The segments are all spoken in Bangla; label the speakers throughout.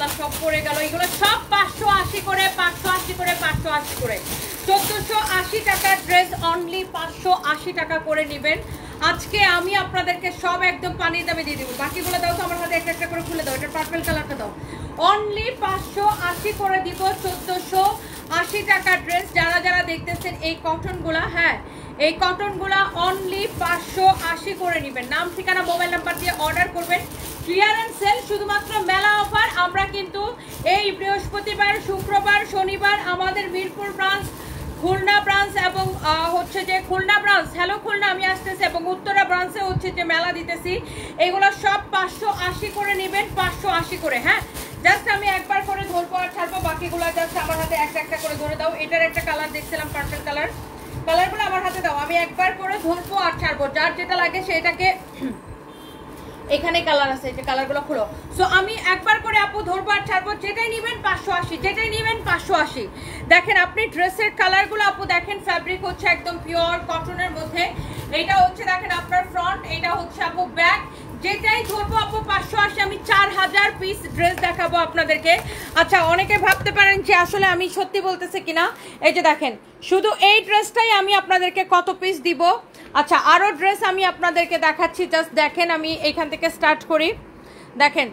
Speaker 1: আল্লাহ সব পড়ে গেল। এগুলো সব 580 করে 580 করে 580 করে 1480 টাকার ড্রেস অনলি 580 টাকা করে নেবেন। আজকে আমি আপনাদেরকে সব একদম পানির দামে দিয়ে দেবো। বাকিগুলো দাও তো আমার হাতে একটা একটা করে খুলে দাও। এটা পার্পল কালারটা দাও। অনলি 580 করে দিব 1480 টাকার ড্রেস। যারা যারা দেখতেছেন এই কটনগুলা, হ্যাঁ এই কটনগুলা অনলি 580 করে নেবেন। নাম ঠিকানা মোবাইল নাম্বার দিয়ে অর্ডার করবেন। ক্লিয়ারেন্স সেল শুধুমাত্র মেলা অফার। আমরা কিন্তু এই বৃহস্পতিবার, শুক্রবার, শনিবার আমাদের মিরপুর ব্রাঞ্চ, খুলনা ব্রাঞ্চ এবং হচ্ছে যে খুলনা ব্রাঞ্চ, হ্যালো খুলনা আমি আসতেছি, এবং উত্তরা ব্রাঞ্চে হচ্ছে যে মেলা দিতেছি। এগুলো সব 580 করে নেবেন, 580 করে। হ্যাঁ জাস্ট আমি একবার করে ধরবো আর ছাড়বো, বাকিগুলো জাস্ট আমার হাতে একটা একটা করে ধরে দাও। এটার একটা কালার দেখছিলাম পার্পল কালার, কালারগুলো আমার হাতে দাও। আমি একবার করে ধরবো আর ছাড়বো, যার যেটা লাগে সেটাকে। এখানে কালার আছে, যে কালারগুলো খুলো। সো আমি একবার করে আপু ধরবো আর ছাড়বো, যেটাই নেবেন 580, যেটাই নেবেন 580। দেখেন আপনি ড্রেসের কালারগুলো আপু দেখেন, ফ্যাব্রিক হচ্ছে একদম পিওর কটনের মধ্যে। এটা হচ্ছে দেখেন আপনার ফ্রন্ট, এটা হচ্ছে আপু ব্যাক। যেটাই ধরবো আপু 580। আমি 4000 পিস ড্রেস দেখাবো আপনাদেরকে। আচ্ছা অনেকে ভাবতে পারেন যে আসলে আমি সত্যি বলতেছি কিনা। এই যে দেখেন শুধু এই ড্রেসটাই আমি আপনাদেরকে কত পিস দিব। আচ্ছা আরও ড্রেস আমি আপনাদেরকে দেখাচ্ছি, জাস্ট দেখেন। আমি এইখান থেকে স্টার্ট করি। দেখেন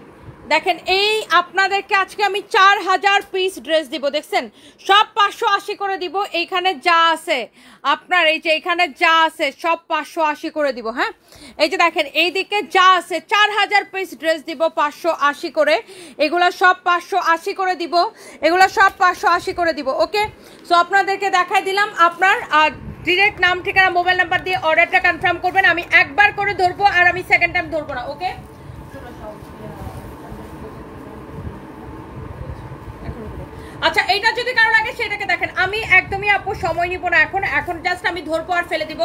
Speaker 1: দেখেন এই আপনাদেরকে আজকে আমি 4000 পিস ড্রেস দিব। দেখছেন সব 580 করে দিব। এইখানে যা আছে আপনার, এই যে এইখানে যা আছে সব 580 করে দিব। হ্যাঁ এই যে দেখেন এইদিকে যা আছে 4000 পিস ড্রেস দিব 580 করে। এগুলো সব 580 করে দিব, এগুলো সব 580 করে দিব। ওকে সো আপনাদেরকে দেখাই দিলাম। আপনার ডিরেক্ট নাম ঠিকানা মোবাইল নাম্বার দিয়ে অর্ডারটা কনফার্ম করবেন। আমি একবার করে ধরবো আর আমি সেকেন্ড টাইম ধরবো না। ওকে আচ্ছা এইটা যদি কারো লাগে সেটাকে দেখেন। আমি একদমই আপু সময় নিব না এখন জাস্ট আমি ধরবো আর ফেলে দিব।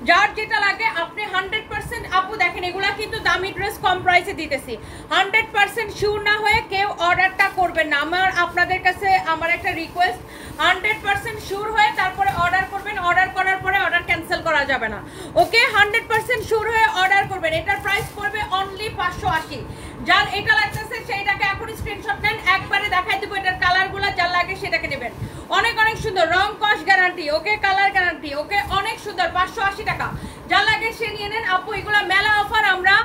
Speaker 1: যার যেটা লাগে আপনি 100% আপু দেখেন। এগুলা কিন্তু দামি ড্রেস কম প্রাইসে দিতেছি। 100% শিওর না হয়ে কেউ অর্ডারটা করবেন না। আমার আপনাদের কাছে আমার একটা রিকোয়েস্ট, 100% শিওর হয়ে তারপরে অর্ডার করবেন। অর্ডার করার পরে অর্ডার ক্যান্সেল করা যাবে না। ওকে 100% শিওর হয়ে অর্ডার করবেন। এটার প্রাইস পড়বে অনলি 580। যার এটা লাগতেছে সেইটাকে এখন স্ক্রিনশট নেন, একবারে দেখাই দিব। এটার কালারগুলো যার লাগে সেটাকে নেবেন। অনেক অনেক সুন্দর, রং কস guarantee. Okay colour guarantee. Okay অনেক সুন্দর, 580 টাকা। যা লাগে সে নিয়ে নেন আপু। এগুলো মেলা অফার। আমরা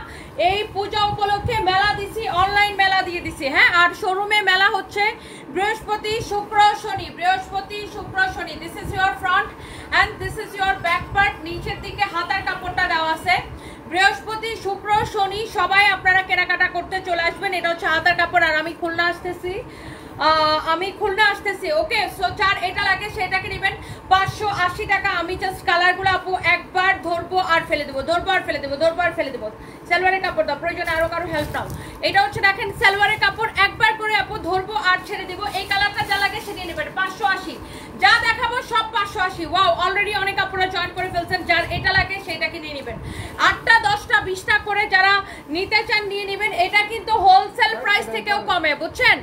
Speaker 1: এই পূজা উপলক্ষে মেলা দিছি, অনলাইন মেলা দিয়ে দিছি। হ্যাঁ আর শোরুমে মেলা হচ্ছে বৃহস্পতি, শুক্র, শনি। বৃহস্পতি, শুক্র, শনি। This is your front and this is your back part. নিচের দিকে হাতার কাপড়টা দেওয়া আছে। বৃহস্পতি, শুক্র, শনি সবাই আপনারা কেনাকাটা করতে চলে আসবেন। এটা হচ্ছে হাতার কাপড়। আর আমি খুলনা আসতেছি। ওকে সো যার এটা লাগে সেটাকে নেবেন 580 টাকা। আমি জাস্ট কালারগুলো আপু একবার ধরবো আর ফেলে দেবো, ধরবো আর ফেলে দেবো, ধরবো আর ফেলে দেবো। সালোয়ারের কাপড় দাও, প্রয়োজনে আরো কারো হেল্প নাও। এটা হচ্ছে দেখেন সালোয়ারের কাপড়, একবার করে আপু ধরবো আর ছেড়ে দেবো। এই কালারটা যা লাগে সে নিয়ে নেবেন 580। যা দেখাবো সব 580। ওয়াও অলরেডি অনেক আপুরা জয়েন করে ফেলছেন। যার এটা লাগে সেটাকে নিয়ে নেবেন। 8টা 10টা 20টা করে যারা নিতে চান নিয়ে নেবেন। এটা কিন্তু হোলসেল প্রাইস থেকেও কমে, বুঝছেন।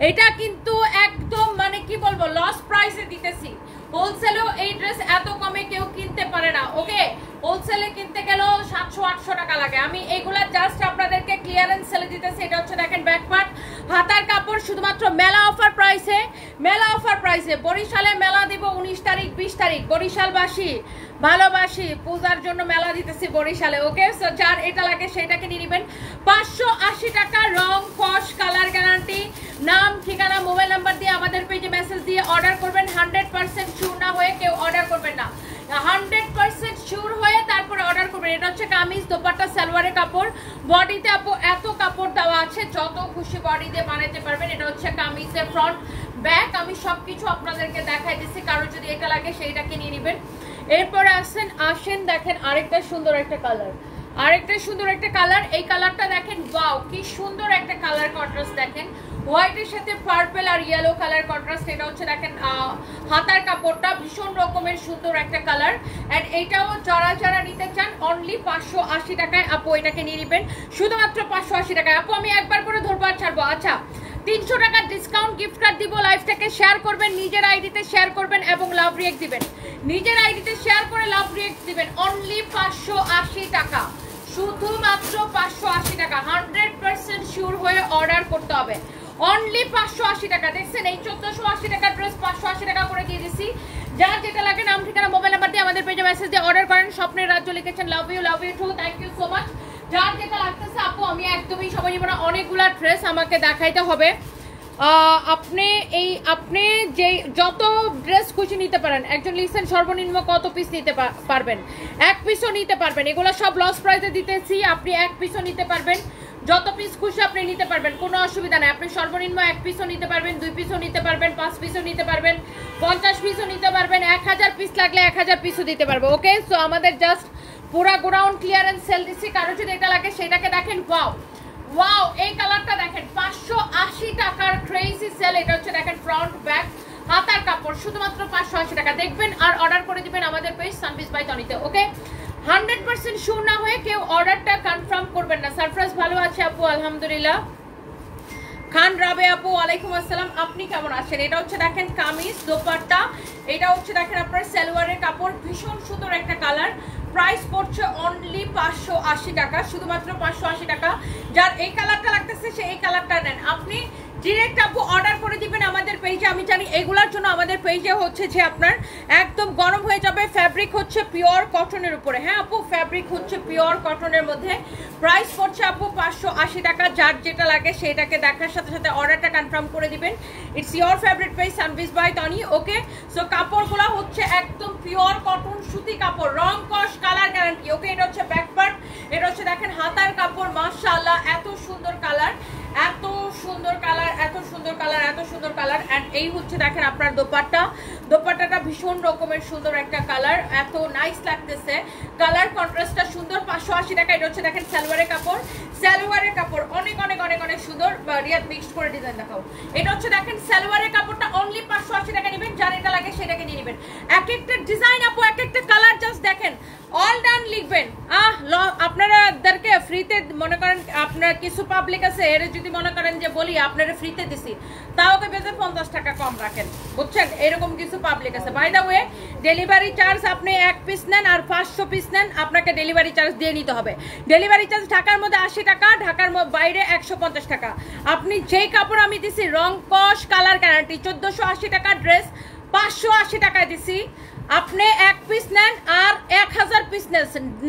Speaker 1: এটা কিন্তু একদম মানে কি বলবো লস প্রাইসে দিতেছি। হোলসেলেও এই ড্রেস এত কমে কেউ কিনতে পারে না। ওকে হোলসেলে কিনতে গেলেও 700-800 টাকা লাগে। আমি এইগুলা জাস্ট আপনাদেরকে ক্লিয়ারেন্স সেলে দিতেছি। এটা হচ্ছে দেখেন ব্যাক পার্ট, হাতার কাপড়, শুধুমাত্র মেলা অফার প্রাইসে। মেলা অফার প্রাইসে বরিশালে মেলা দিব 19 তারিখ 20 তারিখ। বরিশালবাসী ভালোবাসি, পূজার জন্য মেলা দিতেছি বরিশালে। ওকে সো যার এটা লাগে সেটাকে নিয়ে নেবেন 580 টাকা। রং কস কালার গ্যারান্টি। নাম ঠিকানা মোবাইল নাম্বার দিয়ে আমাদের পেজে মেসেজ দিয়ে অর্ডার করবেন। 100% শিওর না হয়ে কেউ অর্ডার করবেন না। 100% শিওর হয়ে তারপরে অর্ডার করবেন। এটা হচ্ছে কামিজ, দোপাট্টা, সালোয়ারের কাপড়। বডিতে আপু এত কাপড় দেওয়া আছে, যত খুশি বডি দিয়ে বানাইতে পারবেন। এটা হচ্ছে কামিজের ফ্রন্ট ব্যাক। আমি সবকিছু আপনাদেরকে দেখাই দিচ্ছি। কারো যদি এটা লাগে সেইটাকে নিয়ে নেবেন। এরপরে আসেন দেখেন আরেকটা সুন্দর একটা কালার, আরেকটা সুন্দর একটা কালার। এই কালারটা দেখেন, ওয়াও কি সুন্দর একটা কালার কন্ট্রাস্ট। দেখেন হোয়াইটের সাথে পার্পল আর ইয়েলো কালার কন্ট্রাস্ট। এটা হচ্ছে দেখেন হাতার কাপড়টা ভীষণ রকমের সুন্দর একটা কালার। এন্ড এটাও যারা যারা নিতে চান অনলি 580 টাকায় আপু এটাকে নিয়ে নেবেন। শুধুমাত্র 580 টাকায়। আপু আমি একবার করে ধরবো আর ছাড়বো। আচ্ছা 300 টাকার ডিসকাউন্ট গিফট কার্ড দিব। লাইভটাকে শেয়ার করবেন, নিজের আইডিতে শেয়ার করবেন এবং লাভ রিয়েক্ট দিবেন। নিজের আইডিতে শেয়ার করে লাভ রিয়েক্ট দিবেন। অনলি 580 টাকা, শুধুমাত্র 580 টাকা। 100% শিওর হয়ে অর্ডার করতে হবে। অনলি 580 টাকা। দেখছেন এই 1480 টাকার ড্রেস 580 টাকা করে দিয়ে দিছি। যার যেটা লাগে নাম ঠিকানা মোবাইল নাম্বার দিয়ে আমাদের পেজে মেসেজ দিয়ে অর্ডার করেন। স্বপ্নের রাজ্য লিখেছেন, love you too, thank you so much. যার যেটা লাগতেছে আপু আমি একদমই সময় নিব না, অনেকগুলা ড্রেস আমাকে দেখাইতে হবে। আপনি যে যত ড্রেস খুশি নিতে পারেন। একজন লিখছেন সর্বনিম্ন কত পিস নিতে পারবেন? 1 পিসও নিতে পারবেন, এগুলো সব লস প্রাইসে দিতেছি। আপনি 1 পিসও নিতে পারবেন, যত পিস খুশি আপনি নিতে পারবেন, কোনো অসুবিধা নাই। আপনি সর্বনিম্ন 1 পিসও নিতে পারবেন, 2 পিসও নিতে পারবেন, 5 পিসও নিতে পারবেন, 50 পিসও নিতে পারবেন, 1000 পিস লাগলে 1000 পিসও দিতে পারবো। ওকে, সো আমাদের জাস্ট পুরা গোডাউন ক্লিয়ারেন্স সেল দিচ্ছি। কারো যদি এটা লাগে সেটাকে দেখেন। ওয়াও এই কালারটা দেখেন, 580 টাকার ক্রেজি সেল। এটা হচ্ছে দেখেন ফ্রন্ট ব্যাক হাতার কাপড়, শুধুমাত্র 580 টাকা। দেখবেন আর অর্ডার করে দিবেন আমাদের পেজ সানবিজ বাই তনিতে। ওকে, 100% শিওর না হয়ে কেউ অর্ডারটা কনফার্ম করবেন না। সারপ্রাইজ ভালো আছে আপু, আলহামদুলিল্লাহ। খান রাবে আপু ওয়ালাইকুম আসসালাম, আপনি কেমন আছেন? এটা হচ্ছে দেখেন কামিজ দোপাট্টা, এটা হচ্ছে দেখেন আপনার সালোয়ারের কাপড়, ভীষণ সুন্দর একটা কালার। প্রাইস পড়ছে অনলি 580 টাকা, শুধুমাত্র 580 টাকা। যার এই কালারটা লাগতেছে সে এই কালারটা নেন। আপনি ডিরেক্ট আপু অর্ডার করে দিবেন আমাদের পেজে। আমি জানি এগুলার জন্য আমাদের পেজে হচ্ছে যে আপনার একদম গরম হয়ে যাবে। ফ্যাব্রিক হচ্ছে পিওর কটনের উপরে। হ্যাঁ আপু, ফ্যাব্রিক হচ্ছে পিওর কটনের মধ্যে। প্রাইস পড়ছে আপু 580 টাকা। যার যেটা লাগে সেটাকে দেখার সাথে সাথে অর্ডারটা কনফার্ম করে দিবেন। ইটস ইয়োর ফেভারিট পেজ সানবিজ বাই তনি। ওকে, সো কাপড়গুলো হচ্ছে একদম পিওর কটন সুতি কাপড়, রং কস কালার গ্যারান্টি। ওকে, এটা হচ্ছে ব্যাক পার্ট, এটা হচ্ছে দেখেন হাতার কাপড়। মাশাআল্লাহ, এত সুন্দর কালার, এত সুন্দর কালার, এত সুন্দর কালার, এত সুন্দর কালার। এন্ড এই হচ্ছে দেখেন আপনার দোপাট্টাটা ভীষণ রকমের সুন্দর একটা কালার, এত নাইস লাগতেছে। কালার কন্ট্রাস্টটা সুন্দর। 580 টাকা। এটা হচ্ছে দেখেন সালোয়ারের কাপড়, সালোয়ারের কাপড় অনেক অনেক অনেক অনেক সুন্দর। রিয়াদ মিক্সড করে ডিজাইন দেখাও। এটা হচ্ছে দেখেন সালোয়ারের কাপড়টা অনলি 580 টাকা নেবেন। যার এটা লাগে সেটাকে নিয়ে নেবেন। এক একটা ডিজাইন আপু, এক একটা কালার জাস্ট দেখেন। অল ডান লিখবেন। আপনারাদেরকে ফ্রিতে মনে করেন, আপনার কিছু পাবলিক আছে এর যদি মনে করেন যে বলি আপনারা ফ্রিতে দিছি, তাও তো বেঁধে 50 টাকা কম রাখেন, বুঝছেন? এরকম কিছু পাবলিক আছে। By the way, delivery charge আপনি 1 পিস নেন আর 500 পিস নেন, আপনাকে ডেলিভারি চার্জ দিয়ে নিতে হবে। ডেলিভারি চার্জ ঢাকার মধ্যে 80 টাকা, ঢাকার বাইরে 150 টাকা। আপনি যেই কাপড় আমি দিছি রং কস কালার গ্যারান্টি, 1480 টাকা ড্রেস 580 টাকায় দিছি। আপনি 1 পিস নেন আর 1000 পিস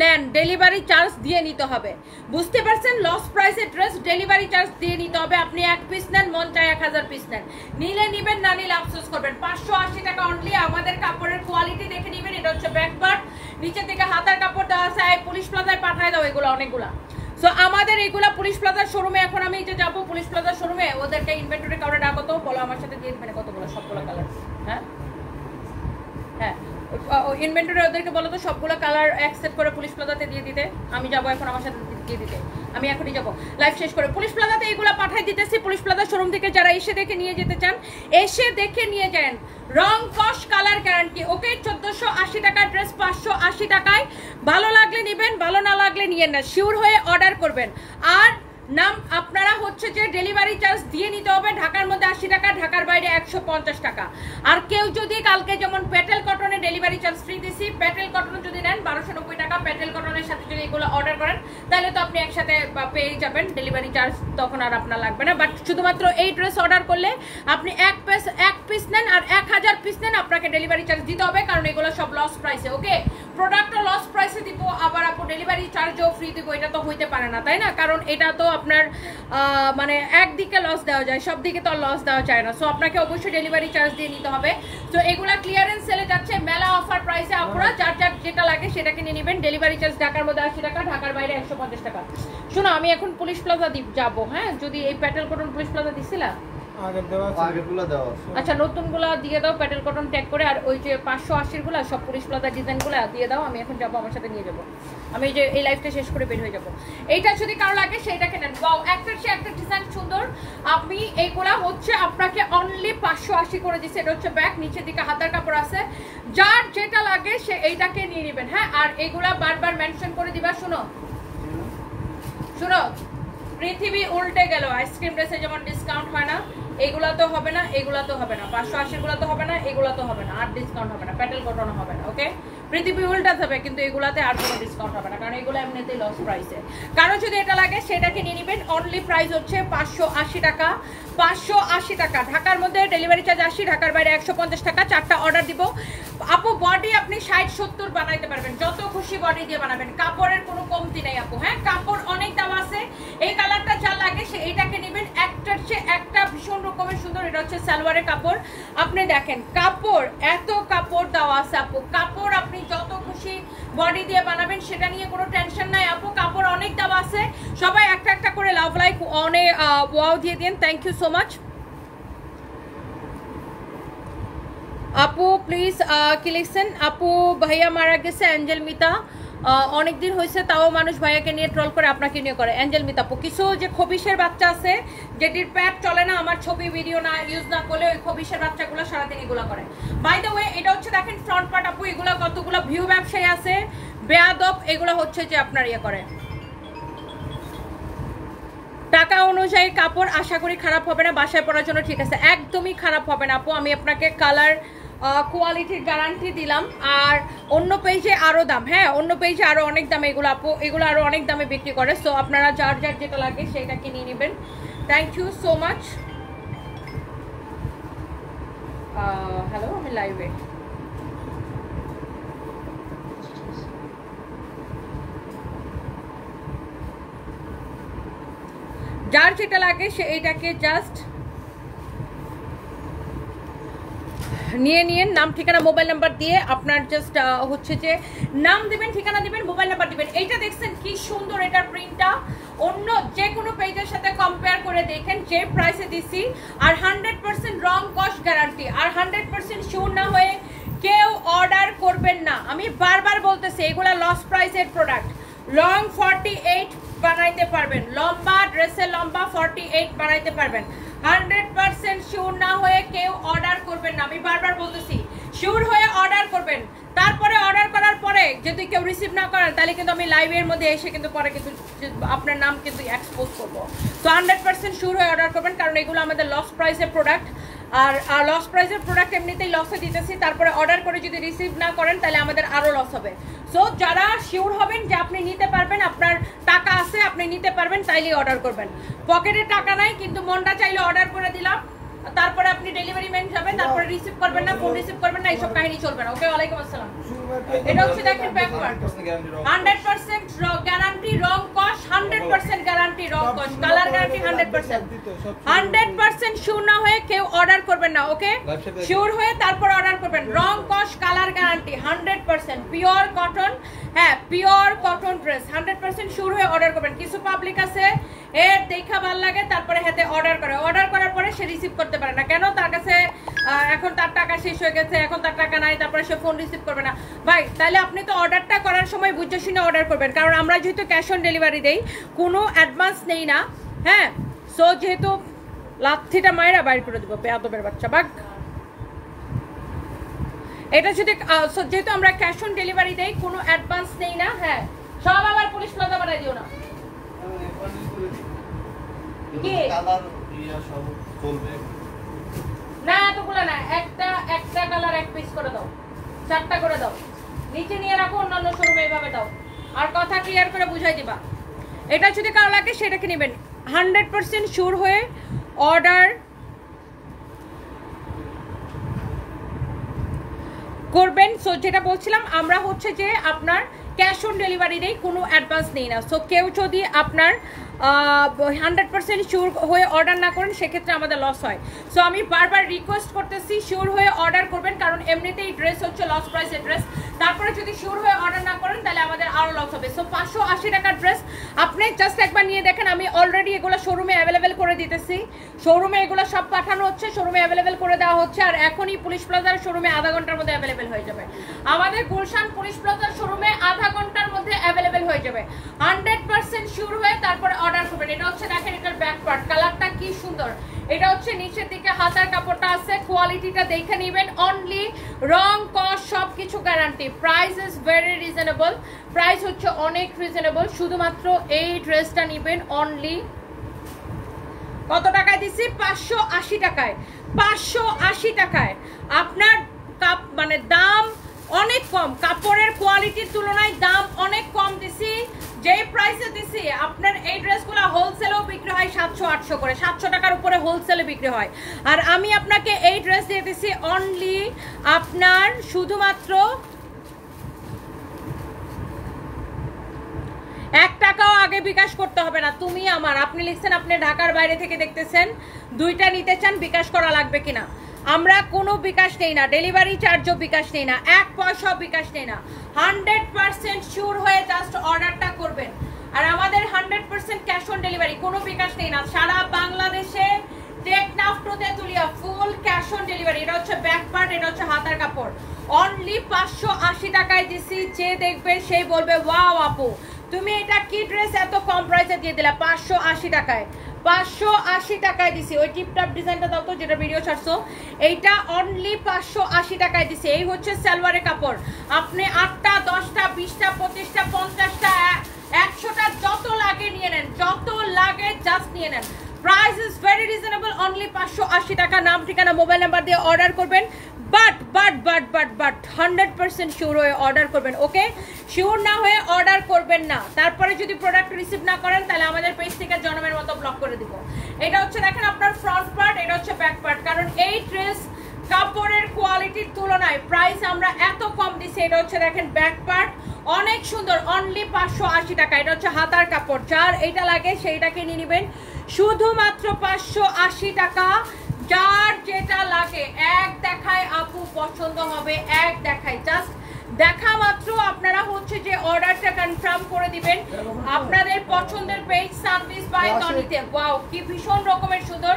Speaker 1: নেন, ডেলিভারি চার্জ দিয়ে নিতে হবে। বুঝতে পারছেন? লস প্রাইসে ড্রেস ডেলিভারি চার্জ দিয়ে নিতে হবে। আপনি 1 পিস নেন, মন চায় 1000 পিস নেন, নিলে নিবেন, না নিলে আফসোস করবেন। 580 টাকা অনলি। আমাদের কাপড়ের কোয়ালিটি দেখে নিবেন। এটা হচ্ছে ব্যাক পার্ট, নিচের দিকে হাতার কাপড় দেওয়া আছে। পুলিশ প্লাজায় পাঠায় দাও এগুলো অনেকগুলা। সো আমাদের এগুলা পুলিশ প্লাজার শোরুমে, এখন আমি যে যাবো পুলিশ প্লাজার শোরুমে, ওদেরকে ইনভেন্টরি কাউরে ডাকো তো, বলো আমার সাথে দিয়ে দিবেন কতগুলো, সবগুলো কালার। হ্যাঁ হ্যাঁ, ইনভেন্টরি ওদেরকে বলো তো সবগুলো কালার অ্যাকসেপ্ট করে পুলিশ প্লাজাতে দিয়ে দিতে। আমি যাবো এখন আমার সাথে দিয়ে দিতে, আমি এখনই যাবো লাইভ শেষ করে। পুলিশ প্লাজাতে এইগুলো পাঠাই দিতেছি। পুলিশ প্লাজা শোরুম থেকে যারা এসে দেখে নিয়ে যেতে চান, এসে দেখে নিয়ে যান। রং কস কালার গ্যারান্টি। ওকে, 1480 টাকা ড্রেস 580 টাকায়। ভালো লাগলে নেবেন, ভালো না লাগলে নিয়েন না, শিওর হয়ে অর্ডার করবেন। আর নাম আপনারা হচ্ছে যে ডেলিভারি চার্জ দিয়ে নিতে হবে। ঢাকার মধ্যে 80 টাকা, ঢাকার বাইরে 150 টাকা। আর কেউ যদি কালকে যেমন পেটেল কটনে ডেলিভারি চার্জ ফ্রি দিছি, পেটেল কটন যদি নেন 1290 টাকা, পেটেল কটনের সাথে যদি এগুলো অর্ডার করেন তাহলে তো আপনি একসাথে পেয়ে যাবেন, ডেলিভারি চার্জ তখন আর আপনার লাগবে না। বাট শুধুমাত্র এই ড্রেস অর্ডার করলে আপনি 1 পিস নেন আর 1000 পিস নেন, আপনাকে ডেলিভারি চার্জ দিতে হবে, কারণ এগুলো সব লস প্রাইসে। ওকে, প্রোডাক্টও লস প্রাইসে দিব, আবার আপু ডেলিভারি চার্জও ফ্রি দিব, এটা তো হইতে পারে না, তাই না? কারণ এটা তো আপনার মানে একদিকে লস দেওয়া যায়, সব দিকে তো লস দেওয়া যায় না। সো আপনাকে অবশ্যই ডেলিভারি চার্জ দিয়ে নিতে হবে। তো এগুলা ক্লিয়ারেন্স সেলে যাচ্ছে, মেলা অফার প্রাইসে। আপনারা যার যার যেটা লাগে সেটাকে নিয়ে নেবেন। ডেলিভারি চার্জ ঢাকার মধ্যে 80 টাকা, ঢাকার বাইরে 150 টাকা। শোনো, আমি এখন পুলিশ প্লাজা যাবো। হ্যাঁ, যদি এই প্যাটেল কটন পুলিশ প্লাজা দিছিলা, আচ্ছা নতুনগুলা দিয়ে দাও, প্যাটেল কটন ট্যাগ করে। আর ওই যে 580 গুলা সব পুলিশ প্লাজা ডিজাইনগুলো দিয়ে দাও। আমি এখন যাবো, আমার সাথে নিয়ে যাবো। আমি যে এই লাইফটা শেষ করে বের হয়ে যাবো। এইটা যদি কারো লাগে সেইটাকে নেন। ওয়াও, একটা ডিজাইন সুন্দর। আমি এইগুলা হচ্ছে আপনাকে অনলি 580 করে দিচ্ছি। এটা হচ্ছে ব্যাক, নিচের দিকে হাতার কাপড় আছে। যার যেটা লাগে সে এইটাকে নিয়ে নেবেন। হ্যাঁ, আর এইগুলা বারবার মেনশন করে দিবা। শুনো, পৃথিবী উল্টে গেল। আইসক্রিম ড্রেসে যেমন ডিসকাউন্ট হয় না, এগুলা তো হবে না, এগুলা তো হবে না, 580 গুলা তো হবে না, এগুলা তো হবে না, আর ডিসকাউন্ট হবে না, প্যাটেল কটন হবে না। ওকে, পৃথিবী উল্টা যাবে, কিন্তু এগুলাতে আর কোনো ডিসকাউন্ট হবে না, কারণ এগুলো এমনিতেই লস প্রাইসে। কারণ যদি এটা লাগে সেটাকে নিয়ে নেবেন। অনলি প্রাইস হচ্ছে 580 টাকা, 580 টাকা। ঢাকার মধ্যে ডেলিভারি চার্জ 80, ঢাকার বাইরে 150 টাকা। 4টা অর্ডার দিব আপু। বডি আপনি 60-70 বানাইতে পারবেন, যত খুশি বডি দিয়ে বানাবেন, কাপড়ের কোনো কমতি নেই আপু। হ্যাঁ, কাপড় অনেক দাম আছে। এই কালারটা যা লাগে সে এইটাকে নেবেন, একটার চেয়ে একটা ভীষণ রকমের সুন্দর। এটা হচ্ছে সালোয়ারের কাপড়, আপনি দেখেন কাপড়, এত কাপড় দেওয়া আছে আপু। কাপড় আপনি যত খুশি বডি দিয়ে বানাবেন, সেটা নিয়ে কোনো টেনশন নাই আপু। কাপড় অনেক দেওয়া আছে। সবাই একটা একটা করে লাভ লাইক অনে ওয়াও দিয়ে দিন। থ্যাংক ইউ সো মাচ আপু। প্লিজ কি লিখছেন আপু? ভাইয়া মারা গেছে, অ্যাঞ্জেল মিতা। অনেকদিন হয়েছে, তাও মানুষ ভাইয়াকে নিয়ে ট্রল করে, আপনাকে নিয়ে করে। অ্যাঞ্জেল মিতা আপু, কিছু যে খবিশের বাচ্চা আছে, যেটির প্যাড চলে না, আমার ছবি ভিডিও না ইউজ না করলে, ওই খবিশের বাচ্চাগুলো সারাদিন এগুলো করে। বাই দ্য ওয়ে, এটা হচ্ছে দেখেন ফ্রন্ট পার্ট আপু। এগুলো কতগুলো ভিউ ব্যবসায়ী আছে বেয়াদব, এগুলো হচ্ছে যে আপনার ইয়ে করে। টাকা অনুযায়ী কাপড় আশা করি খারাপ হবে না, বাসায় পরার জন্য ঠিক আছে, একদমই খারাপ হবে না আপু। আমি আপনাকে কালার কোয়ালিটির গ্যারান্টি দিলাম। আর অন্য পেজে আরও দাম, হ্যাঁ অন্য পেজে আরও অনেক দাম এগুলো আপু, এগুলো আরও অনেক দামে বিক্রি করে। সো আপনারা যার যার যেটা লাগে সেটাকে নিয়ে নেবেন। Thank you so much. Hello, আমি লাইভে। যার যেটা লাগে সে এইটাকে জাস্ট নিয়ে নিন। নাম ঠিকানা মোবাইল নাম্বার দিয়ে আপনার জাস্ট হচ্ছে যে নাম দিবেন, ঠিকানা দিবেন, মোবাইল নাম্বার দিবেন। এইটা দেখছেন কি সুন্দর, এটার প্রিন্টটা অন্য যে কোনো পেজের সাথে কম্পেয়ার করে দেখেন যে প্রাইসে দিছি। আর 100% রং কস্ট গ্যারান্টি। আর 100% শিওর না হয়ে কেউ অর্ডার করবেন না। আমি বারবার বলতেছি, এগুলা লস প্রাইসের প্রোডাক্ট। লং 48 বানাইতে পারবেন, লম্বা ড্রেসের লম্বা 48 বানাইতে পারবেন। 100% শিওর না হয়ে কেউ অর্ডার করবেন না। আমি বারবার বলতেছি, শিওর হয়ে অর্ডার করবেন। তারপরে অর্ডার করার পরে যদি কেউ রিসিভ না করেন, তাহলে কিন্তু আমি লাইভের মধ্যে এসে কিন্তু পরে কিন্তু আপনার নাম কিন্তু এক্সপোজ করবো। তো 100% শিওর হয়ে অর্ডার করবেন, কারণ এগুলো আমাদের লস প্রাইসের প্রোডাক্ট। আর লস প্রাইসের প্রোডাক্ট এমনিতেই লসে দিতেছি, তারপরে অর্ডার করে যদি রিসিভ না করেন তাহলে আমাদের আরও লস হবে। সো যারা শিওর হবেন যে আপনি নিতে পারবেন, আপনার টাকা আছে, আপনি নিতে পারবেন, তাইলেই অর্ডার করবেন। পকেটে টাকা নাই কিন্তু মনটা চাইলে অর্ডার করে দিলাম, তারপরে আপনি ডেলিভারি ম্যান যাবেন, তারপরে রিসিভ করবেন না, ফোন রিসিভ করবেন না, এইসব কাহিনী চলবে না। ওকে, ওয়ালাইকুম আসসালাম। এটা হচ্ছে দেখেন ব্যাকওয়ার্ড 100% গ্যারান্টি, রং কস্ট 100% গ্যারান্টি, রং কস্ট, কালার গ্যারান্টি 100% শিওর না হয়ে কেউ অর্ডার করবেন না। ওকে, শিওর হয়ে তারপর অর্ডার করবেন। রং কস্ট কালার গ্যারান্টি 100% পিওর কটন। হ্যাঁ, পিওর কটন ড্রেস 100% শিওর হয়ে অর্ডার করবেন। কিছু পাবলিক আছে এর দেখা ভালো লাগে তারপরে হাতে অর্ডার করে, অর্ডার করার পরে সে রিসিভ করতে পারে না। কেন? তার কাছে এখন তার টাকা শেষ হয়ে গেছে, এখন তার টাকা নাই, তারপরে সে ফোন রিসিভ করবে না। ভাই, তাহলে আপনি তো অর্ডারটা করার সময় বুঝে শুনে অর্ডার করবেন, কারণ আমরা যেহেতু ক্যাশ অন ডেলিভারি দেই, কোনো অ্যাডভান্স নেই না। হ্যাঁ, সো যেহেতু লাথিটা মায়েরা বাইর করে দেবো বেয়াদবের বাচ্চা বাঘ। এটা যদি যেহেতু আমরা ক্যাশ অন ডেলিভারি দেই, কোনো অ্যাডভান্স নেই না। হ্যাঁ, সব আবার পুলিশ প্লাজা বানাই দিও না। না, এতগুলো না, একটা কালার এক পিস করে দাও, 4টা করে দাও, নিচে নিয়ে রাখো, অন্যান্য শোরুমে এইভাবে দাও, আর কথা ক্লিয়ার করে বুঝাই দিবা। এটা যদি কারো লাগে সেটাকে নেবেন। 100% শিওর হয়ে অর্ডার করবেন। সো যেটা বলছিলাম, আমরা হচ্ছে যে আপনার ক্যাশ অন ডেলিভারি দেই, কোনো অ্যাডভান্স নেই না। সো কেউ যদি আপনার 100% শিওর হয়ে অর্ডার না করেন, সেক্ষেত্রে আমাদের লস হয়। সো আমি বারবার রিকোয়েস্ট করতেছি, শিওর হয়ে অর্ডার করবেন, কারণ এমনিতেই ড্রেস হচ্ছে লস প্রাইসের ড্রেস। তারপরে যদি শিওর হয়ে অর্ডার না করেন, তাহলে আমাদের আরও লস হবে। সো 580 টাকার ড্রেস আপনি জাস্ট একবার নিয়ে দেখেন। আমি অলরেডি এগুলো শোরুমে অ্যাভেলেবেল করে দিতেছি, শোরুমে এগুলো সব পাঠানো হচ্ছে, শোরুমে অ্যাভেলেবেল করে দেওয়া হচ্ছে। আর এখনই পুলিশ প্লাজার শোরুমে আধা ঘন্টার মধ্যে অ্যাভেলেবেল হয়ে যাবে। আমাদের গুলশান পুলিশ প্লাজার শোরুমে আধা ঘন্টার মধ্যে অ্যাভেলেবেল হয়ে যাবে। 100% শিওর হয়ে তারপরে অর্ডার করবেন। এটা হচ্ছে দেখেন, এটার ব্যাক পার্ট, কালারটা কি সুন্দর। এটা হচ্ছে নিচের দিকে হাতার কাপড়টা আছে, কোয়ালিটিটা দেখে নেবেন। অনলি রং কস্ট সব কিছু guarantee. Price is very reasonable, price হচ্ছে অনেক রিজনেবল। শুধুমাত্র এই ড্রেসটা নেবেন অনলি কত টাকায় দিচ্ছি? 580 টাকায়। 580 টাকায় আপনার কাপ মানে দাম অনেক কম, কাপড়ের কোয়ালিটির তুলনায় দাম অনেক কম দিছি। যেই প্রাইসে দিছি আপনার এই ড্রেসগুলো হোলসেলেও বিক্রি হয় 700-800 করে, 700 টাকার উপরে হোলসেলে বিক্রি হয়। আর আমি আপনাকে এই ড্রেস দিয়ে দিছি অনলি আপনার শুধুমাত্র 1 টাকাও আগে বিকাশ করতে হবে না। তুমি আমার, আপনি লিখছেন আপনি ঢাকার বাইরে থেকে দেখতেছেন, 2টা নিতে চান, বিকাশ করা লাগবে কিনা? আমরা কোনো বিকাশ নেই না, ডেলিভারি চার্জও বিকাশ নেই না, 1 পয়সাও বিকাশ নেই না। 100% শিওর হয়ে জাস্ট অর্ডারটা করবেন। আর আমাদের 100% ক্যাশ অন ডেলিভারি, কোনো বিকাশ নেই না। সারা বাংলাদেশে Teknaf to Tetulia full cash on delivery. এটা হচ্ছে ব্যাক পার্ট, এটা হচ্ছে হাতার কাপড়। অনলি 580 টাকায় দিছি। যে দেখবে সেই বলবে ওয়াও আপু তুমি এটা কি ড্রেস এত কম প্রাইসে দিয়ে দিলা। 580 টাকায়, 580 টাকায় দিছি। ওই টিপটপ ডিজাইনটা দাও তো যেটা ভিডিও ছাড়ছো, এইটা অনলি 580 টাকায় দিছি। এই হচ্ছে সালোয়ারের কাপড়। আপনি 8টা 10টা 20টা 25টা 50টা 100টা যত লাগে নিয়ে নেন, যত লাগে জাস্ট নিয়ে নেন। Price is very reasonable, only 580 টাকা। নাম ঠিকানা মোবাইল নাম্বার দিয়ে অর্ডার করবেন। বাট 100% শিওর হয়ে অর্ডার করবেন। ওকে, শিওর না হয়ে অর্ডার করবেন না। তারপরে যদি প্রোডাক্ট রিসিভ না করেন তাহলে আমাদের পেজ থেকে জনমের মতো ব্লক করে দিব। এটা হচ্ছে দেখেন আপনার ফ্রন্ট পার্ট, এটা হচ্ছে ব্যাক পার্ট। কারণ এই ড্রেস কাপড়ের কোয়ালিটির তুলনায় প্রাইস আমরা এত কম দিছি। এটা হচ্ছে দেখেন ব্যাক পার্ট, অনেক সুন্দর, অনলি 580 টাকা। এটা হচ্ছে হাতার কাপড়। যার এইটা লাগে সেইটাকে নিয়ে নেবেন শুধুমাত্র 580 টাকা। যার যেটা লাগে এক দেখায় আপু পছন্দ হবে, এক দেখায় জাস্ট দেখা মাত্র আপনারা হচ্ছে যে অর্ডারটা কনফার্ম করে দিবেন। আপনাদের পছন্দের পেজ সানভিস বাই তনিতে। ওয়াও কি ভীষণ রকমের সুন্দর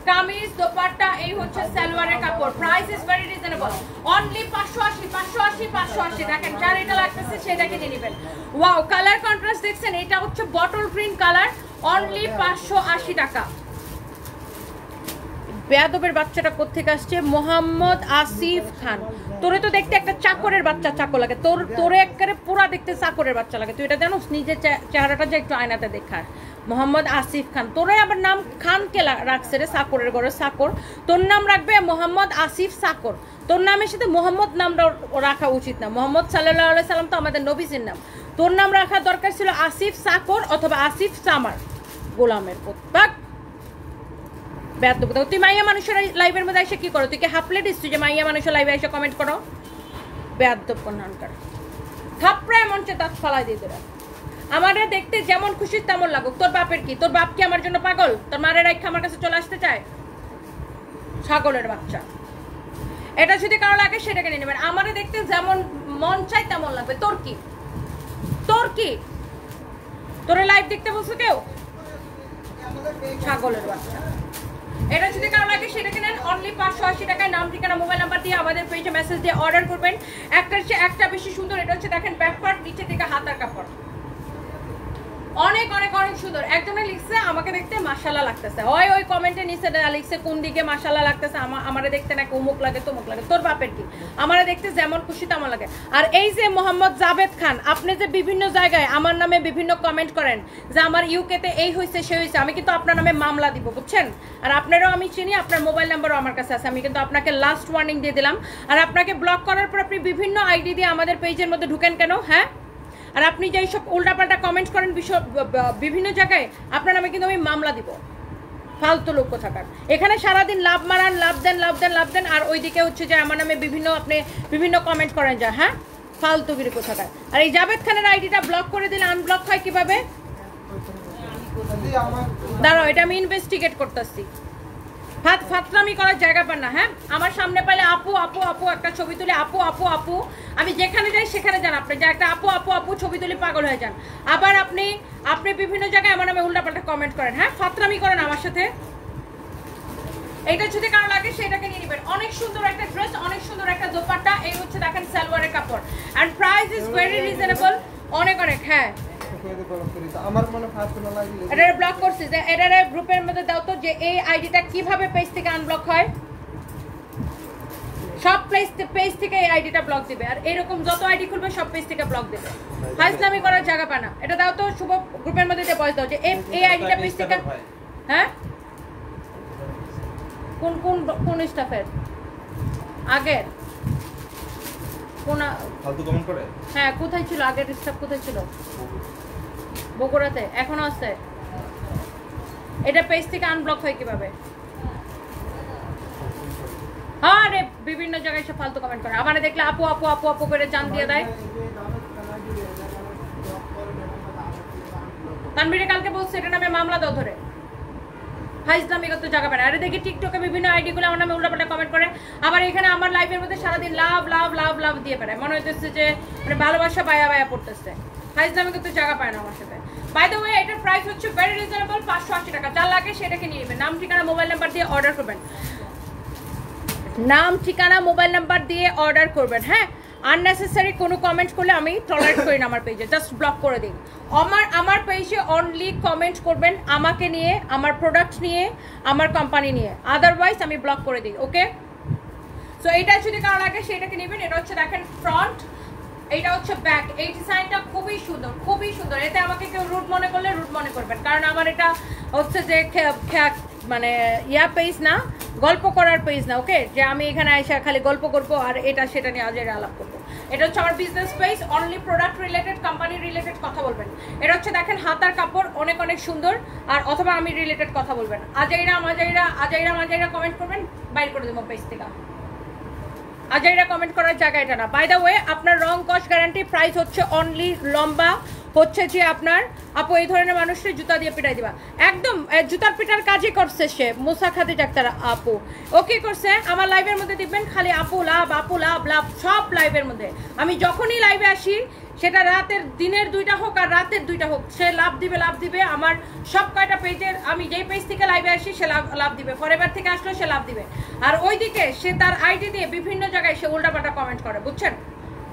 Speaker 1: কামিজ দোপাট্টা। এই হচ্ছে সালোয়ারের কাপড়। Price is very reasonable, only 580। দেখেন যার এটা লাগতেছে সেটাকে নিয়ে নেবেন। ওয়াও কালার কন্ট্রাস্ট দেখছেন, এটা হচ্ছে বটল গ্রিন কালার, অনলি 580 টাকা। বেয়াদবের বাচ্চাটা কোত্থেকে আসছে? মোহাম্মদ আসিফ খান। তোরে তো দেখতে একটা চাকরের বাচ্চা চাকর লাগে, তোরে একেবারে পুরা দেখতে চাকরের বাচ্চা লাগে। তুই এটা জানোস? নিজের চেহারাটা যে একটু আয়নাতে দেখার। মোহাম্মদ আসিফ খান, তোরে আবার নাম খান কে রাখছে রে? চাকরের ঘরে চাকর। তোর নাম রাখবে মোহাম্মদ আসিফ চাকর। তোর নামের সাথে মোহাম্মদ নামটা রাখা উচিত না। মোহাম্মদ সাল্লাল্লাহু আলাইহি সাল্লাম তো আমাদের নবীজির নাম। তোর নাম রাখা দরকার ছিল আসিফ চাকর অথবা আসিফ চামার, গোলামের পুত। তুই মাইয়া মানুষের লাইভের মধ্যে এসে কি করো? তুই কি হাফলে দিস তুই যে মাইয়া মানুষের লাইভে এসে কমেন্ট করো? বেয়াদব কন্যানকার, থাপড়ায় মঞ্চে দাঁত ফালাই দিয়ে তোরা। আমাদের দেখতে যেমন খুশি তেমন লাগুক। তোর বাপের কি? তোর বাপ কি আমার জন্য পাগল? তোর মারের রাখা আমার কাছে চলে আসতে চায়? ছাগলের বাচ্চা। এটা যদি কারো লাগে সেটাকে নিয়ে নেবেন। আমাদের দেখতে যেমন মন চাই তেমন লাগবে। তোর কি? তোর কি? তোর লাইভ দেখতে বলছো কেউ? ছাগলের বাচ্চা। এটা যদি কারো লাগে সেটাকে নেন, অনলি 580 টাকায়। নাম ঠিকানা মোবাইল নাম্বার দিয়ে আমাদের পেজে মেসেজ দিয়ে অর্ডার করবেন। একটার চেয়ে একটা বেশি সুন্দর। এটা হচ্ছে দেখেন ব্যাক পার্ট, নিচে থেকে হাতার কাপড়, অনেক অনেক অনেক সুন্দর। একজনে লিখছে আমাকে দেখতে মাশাআল্লাহ লাগতেছে। হয় ওই কমেন্টে নিচে লিখছে কোন দিকে মাশাআল্লাহ লাগতেছে, আমারে দেখতে নাকি অমুক লাগে তমুক লাগে। তোর বাপের কি? আমারে দেখতে যেমন খুশি তেমন লাগে। আর এই যে মোহাম্মদ জাভেদ খান, আপনি যে বিভিন্ন জায়গায় আমার নামে বিভিন্ন কমেন্ট করেন যে আমার ইউকেতে এই হয়েছে সে হয়েছে, আমি কিন্তু আপনার নামে মামলা দিব, বুঝছেন? আর আপনারও আমি চিনি, আপনার মোবাইল নাম্বারও আমার কাছে আছে। আমি কিন্তু আপনাকে লাস্ট ওয়ার্নিং দিয়ে দিলাম। আর আপনাকে ব্লক করার পর আপনি বিভিন্ন আইডি দিয়ে আমাদের পেজের মধ্যে ঢুকেন কেন? হ্যাঁ, আর আপনি যে সব উল্টাপাল্টা কমেন্ট করেন বিভিন্ন জায়গায়, আপনার নামে কিন্তু আমি মামলা দিব। ফালতু লোক কোথাকার। এখানে সারাদিন লাভ মারান, লাভ দেন, আর ওইদিকে হচ্ছে যে আমার নামে আপনি বিভিন্ন কমেন্ট করেন যা। হ্যাঁ, ফালতুগিরি কোথাকার। আর এই জাভেদ খানের আইডিটা ব্লক করে দিলে আনব্লক হয় কিভাবে? দাঁড়াও, এটা আমি ইনভেস্টিগেট করতেছি। ফাতরামি করার জায়গা পান না। হ্যাঁ, আমার সামনে পাইলে আপু আপু আপু একটা ছবি তুলে আপু আপু আপু, আমি যেখানে যাই সেখানে যান আপনি, যে একটা আপু আপু আপু ছবি তুলে পাগল হয়ে যান। আবার আপনি বিভিন্ন জায়গায় আমার নামে উল্টাপাল্টা কমেন্ট করেন। হ্যাঁ, ফাতরামি করেন আমার সাথে। এইটা যদি কারো লাগে সেটাকে নিয়ে নেবেন। অনেক সুন্দর একটা ড্রেস, অনেক সুন্দর একটা দোপাট্টা। এই হচ্ছে দেখেন সালোয়ারের কাপড়, and price is very reasonable, অনেক অনেক। হ্যাঁ, এটা ব্লক করছি যে এটা গ্রুপের মধ্যে দাও তো, যে এই আইডিটা কিভাবে পেজ থেকে আনব্লক হয়। সব পেজ থেকে এই আইডিটা ব্লক দিবে, আর এরকম যত আইডি খুলবে সব পেজ থেকে ব্লক দিবে। ফাইজলামি করার জায়গা পানা। এটা দাও তো শুভ, গ্রুপের মধ্যে দিয়ে বয়স দাও যে এই আইডিটা পেজ থেকে। হ্যাঁ, কোন স্টাফের আগের কোন
Speaker 2: ফালতু কমেন্ট করে?
Speaker 1: হ্যাঁ, কোথায় ছিল আগের স্টাফ? কোথায় ছিল? বগুড়াতে এখনো আছে? এটা পেজ থেকে আনব্লক হয় কিভাবে? আরে বিভিন্ন জায়গায় সে ফালতু কমেন্ট করে, আমারে দেখলে আপু আপু আপু আপু করে জান দিয়ে দেয়। তানভীরে কালকে বলছে এটা নামে মামলা দাও ধরে, হাই ইসলামিগত জায়গা পায়। আরে দেখি টিকটকে বিভিন্ন আইডি গুলো আমার নামে উল্টাপাল্টা কমেন্ট করে, আবার এখানে আমার লাইফের মধ্যে সারাদিন লাভ লাভ লাভ লাভ দিয়ে পারে, মনে হইতেছে যে মানে ভালোবাসা বায়া বায়া পড়তেছে। হাই ইসলামিগত জায়গা পায় না আমার সাথে। বাই দ্য ওয়ে এটার প্রাইস হচ্ছে ভেরি রিজনেবল, 580 টাকা। যা লাগে সেটাকে নিয়ে নেবেন। নাম ঠিকানা মোবাইল নাম্বার দিয়ে অর্ডার করবেন, নাম ঠিকানা মোবাইল নাম্বার দিয়ে অর্ডার করবেন। হ্যাঁ, আননেসেসারি কোনো কমেন্ট করলে আমি টলারেট করি না আমার পেজে, জাস্ট ব্লক করে দিই। আমার পেজে অনলি কমেন্ট করবেন আমাকে নিয়ে, আমার প্রোডাক্ট নিয়ে, আমার কোম্পানি নিয়ে, আদারওয়াইজ আমি ব্লক করে দিই। ওকে, সো এটা যদি কারো লাগে সেটাকে নেবেন। এটা হচ্ছে দেখেন ফ্রন্ট, এটা হচ্ছে ব্যাক। এই ডিজাইনটা খুবই সুন্দর, খুবই সুন্দর। এতে আমাকে কেউ রুট মনে করলে রুট মনে করবেন, কারণ আমার এটা হচ্ছে যে মানে ইয়া পেজ না, গল্প করার পেজ না। ওকে, যে আমি এখানে এসে খালি গল্প করবো আর এটা সেটা নিয়ে আজ আলাপ করবো। এটা হচ্ছে আমার business page, only product related, company related কথা বলবেন। এটা হচ্ছে দেখেন হাতার কাপড় অনেক অনেক সুন্দর, আর অথবা আমি রিলেটেড কথা বলবেন। আজাইরা মাজাইরা আজাইরা মাজাইরা কমেন্ট করবেন, বাইর করে দেবো পেজ থেকে। আজাইরা কমেন্ট করার জায়গা এটা না। বাই দ্য ওয়ে আপনার রং কস্ট গ্যারান্টি, প্রাইস হচ্ছে অনলি লম্বা হচ্ছে যে আপনার আপু এই ধরনের মানুষকে জুতা দিয়ে পিটাই দিবা, একদম জুতার পিটার কাজই করছে সে, মুসা খাদি ডাক্তার আপু। ওকে করছে আমার লাইভের মধ্যে দেখবেন খালি আপু লাভ আপু লাভ লাভ, সব লাইভের মধ্যে আমি যখনই লাইভে আসি, সেটা রাতের দিনের 2টা হোক আর রাতের 2টা হোক, সে লাভ দিবে লাভ দিবে। আমার সব কয়টা পেজের, আমি যেই পেজ থেকে লাইভে আসি সে লাভ দিবে, ফরএভার থেকে আসলে সে লাভ দিবে। আর ওইদিকে সে তার আইডি দিয়ে বিভিন্ন জায়গায় সে উল্টাপাল্টা কমেন্ট করে, বুঝছেন,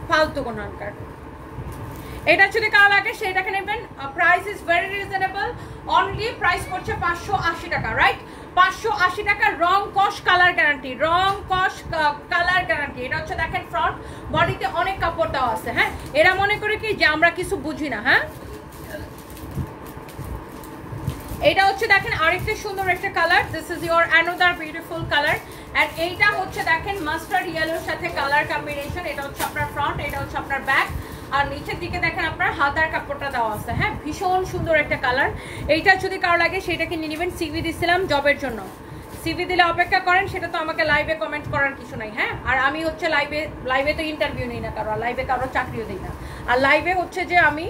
Speaker 1: ফালতু কোন আনকার। এটা যদি কারো লাগে সেটাকে নেবেন। Price is very reasonable, only price পড়ছে 580 টাকা, রাইট? 580 টাকা, রং কস কালার গ্যারান্টি, রং কস কালার গ্যারান্টি। এটা হচ্ছে দেখেন ফ্রন্ট, বডিতে অনেক কাপড় দেওয়া আছে। হ্যাঁ, এরা মনে করে কি যে আমরা কিছু বুঝি না। হ্যাঁ, এটা হচ্ছে দেখেন আরেকটা সুন্দর একটা colour, this is your another beautiful colour. And এইটা হচ্ছে দেখেন মাস্টার্ড ইয়েলোর সাথে কালার কম্বিনেশন। এটা হচ্ছে আপনার ফ্রন্ট, এটা হচ্ছে আপনার ব্যাক, আর নিচের দিকে দেখেন আপনার হাতার কাপড়টা দেওয়া আছে। হ্যাঁ, ভীষণ সুন্দর একটা কালার। এইটা যদি কারো লাগে সেটাকে নিয়ে নেবেন। সিভি দিছিলাম জবের জন্য, সিভি দিলে অপেক্ষা করেন, সেটা তো আমাকে লাইভে কমেন্ট করার কিছু নাই। হ্যাঁ, আর আমি হচ্ছে লাইভে তো ইন্টারভিউ নিই না কারো, লাইভে কারো চাকরিও দিই না। আর লাইভে হচ্ছে যে আমি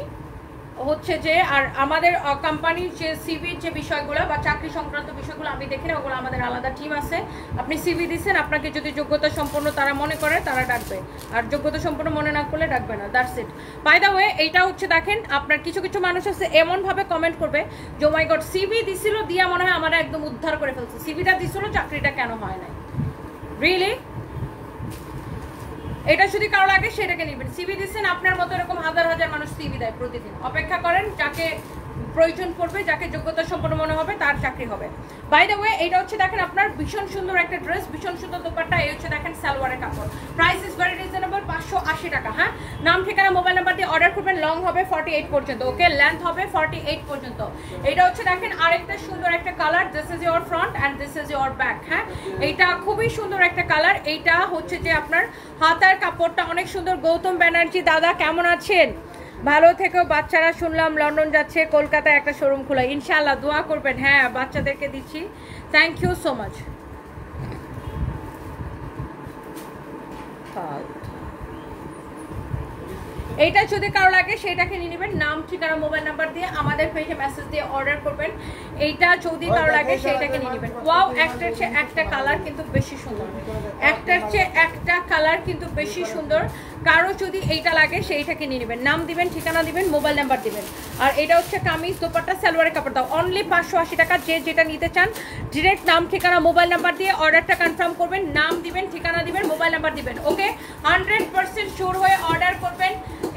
Speaker 1: হচ্ছে যে আর আমাদের কোম্পানির যে সিভির যে বিষয়গুলো বা চাকরি সংক্রান্ত বিষয়গুলো আমি দেখি না, ওগুলো আমাদের আলাদা টিম আছে। আপনি সিভি দিচ্ছেন, আপনাকে যদি যোগ্যতা সম্পন্ন তারা মনে করে তারা ডাকবে, আর যোগ্যতা সম্পন্ন মনে না করলে ডাকবে না, that's it. By the way এইটা হচ্ছে দেখেন আপনার কিছু কিছু মানুষ আছে এমনভাবে কমেন্ট করবে যে মাই গড সিভি দিছিল দিয়া মনে হয় আমার একদম উদ্ধার করে ফেলছে, সিভিটা দিছিল চাকরিটা কেন হয় নাই? রিয়েলি? এটা যদি কারো লাগে সেটাকে নেবেন। সিভি দিচ্ছেন, আপনার মতো এরকম হাজার হাজার মানুষ সিভি দেয় প্রতিদিন। অপেক্ষা করেন, যাকে প্রয়োজন পড়বে, যাকে যোগ্যতা সম্পন্ন মনে হবে তার চাকরি হবে। বাই দ্য ওয়ে এটা হচ্ছে দেখেন আপনার ভীষণ সুন্দর একটা ড্রেস, ভীষণ সুন্দর দোপাট্টা। এই হচ্ছে দেখেন সালোয়ারের কাপড়, প্রাইস ইজ ভেরি রিজনেবল, 580 টাকা। হ্যাঁ, নাম ঠিকানা মোবাইল নাম্বার দিয়ে অর্ডার করবেন। লং হবে 48 পর্যন্ত, ওকে, লেন্থ হবে 48 পর্যন্ত। এটা হচ্ছে দেখেন আরেকটা সুন্দর একটা colour, this is your front and this is your back. হ্যাঁ, এইটা খুবই সুন্দর একটা কালার। এইটা হচ্ছে যে আপনার হাতার কাপড়টা অনেক সুন্দর। গৌতম ব্যানার্জি দাদা কেমন আছেন? ভালো থেকো। বাচ্চারা শুনলাম লন্ডন যাচ্ছে, কলকাতায় একটা শোরুম খোলা, ইনশাআল্লাহ দোয়া করবেন। হ্যাঁ, বাচ্চাদেরকে দিচ্ছি। Thank you so much. এইটা যদি কারো লাগে সেটাকে নিয়ে নেবেন। নাম ঠিকানা মোবাইল নাম্বার দিয়ে আমাদের পেজে মেসেজ দিয়ে অর্ডার করবেন। এইটা যদি কারো লাগে সেটাকে নিয়ে নেবেন। ওয়াও, একটার চেয়ে একটা কালার কিন্তু বেশি সুন্দর, একটার চেয়ে একটা কালার কিন্তু বেশি সুন্দর। কারো যদি এইটা লাগে সেইটাকে নিয়ে নেবেন। নাম দিবেন, ঠিকানা দিবেন, মোবাইল নাম্বার দিবেন। আর এটা হচ্ছে কামিজ, দোপাট্টা, সালোয়ারের কাপড় দাও, অনলি 580 টাকা। যে যেটা নিতে চান ডিরেক্ট নাম ঠিকানা মোবাইল নাম্বার দিয়ে অর্ডারটা কনফার্ম করবেন। নাম দিবেন, ঠিকানা দিবেন, মোবাইল নাম্বার দিবেন। ওকে, 100% শিওর হয়ে অর্ডার করবেন।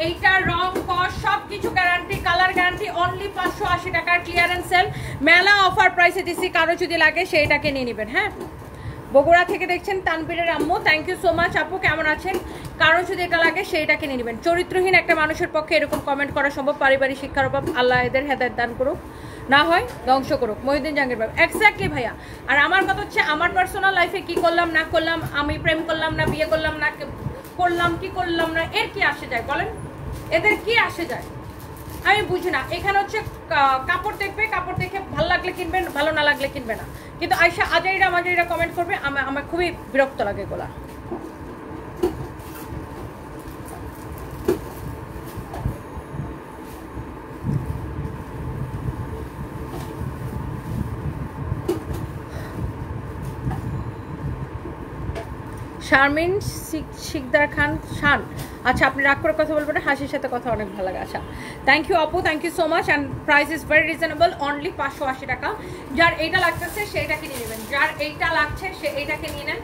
Speaker 1: এইটা রং কস্ট সব কিছু গ্যারান্টি, কালার গ্যারান্টি, অনলি 580 টাকার ক্লিয়ারেন্স সেল, মেলা অফার প্রাইসে দিচ্ছি। কারো যদি লাগে সেইটাকে নিয়ে নেবেন। হ্যাঁ, বগুড়া থেকে দেখছেন তানবীরের আম্মু, থ্যাংক ইউ সো মাচ। আপু কেমন আছেন? কারো যদি এটা লাগে সেইটাকে নিয়ে নেবেন। চরিত্রহীন একটা মানুষের পক্ষে এরকম কমেন্ট করা সম্ভব। পারিবারিক শিক্ষার অভাব, আল্লাহ এদের হেদায়েত দান করুক, না হয় ধ্বংস করুক। মহিউদ্দিন জাহাঙ্গীর ভাই, এক্স্যাক্টলি ভাইয়া। আর আমার কথা হচ্ছে আমার পার্সোনাল লাইফে কি করলাম না করলাম, আমি প্রেম করলাম না বিয়ে করলাম না, করলাম কি করলাম না এর কি আসে যায় বলেন, এদের কি আসে যায় আমি বুঝি না। এখানে হচ্ছে কাপড় দেখবে, কাপড় দেখে ভালো লাগলে কিনবেন, ভালো না লাগলে কিনবে না, কিন্তু আয়সা আজাইরা মাজাইরা কমেন্ট করবে, আমার খুবই বিরক্ত লাগে এগুলা। শারমিন শিকদার খান শান, আচ্ছা আপনি রাগ করে কথা বলবেন না, হাসির সাথে কথা অনেক ভালো লাগে। আচ্ছা থ্যাংক ইউ আপু, thank you so much, and price is very reasonable, only 580 টাকা। যার এইটা লাগতেছে সেইটা কিনে নেবেন, যার এইটা লাগছে সে এইটাকে নিয়ে নেন,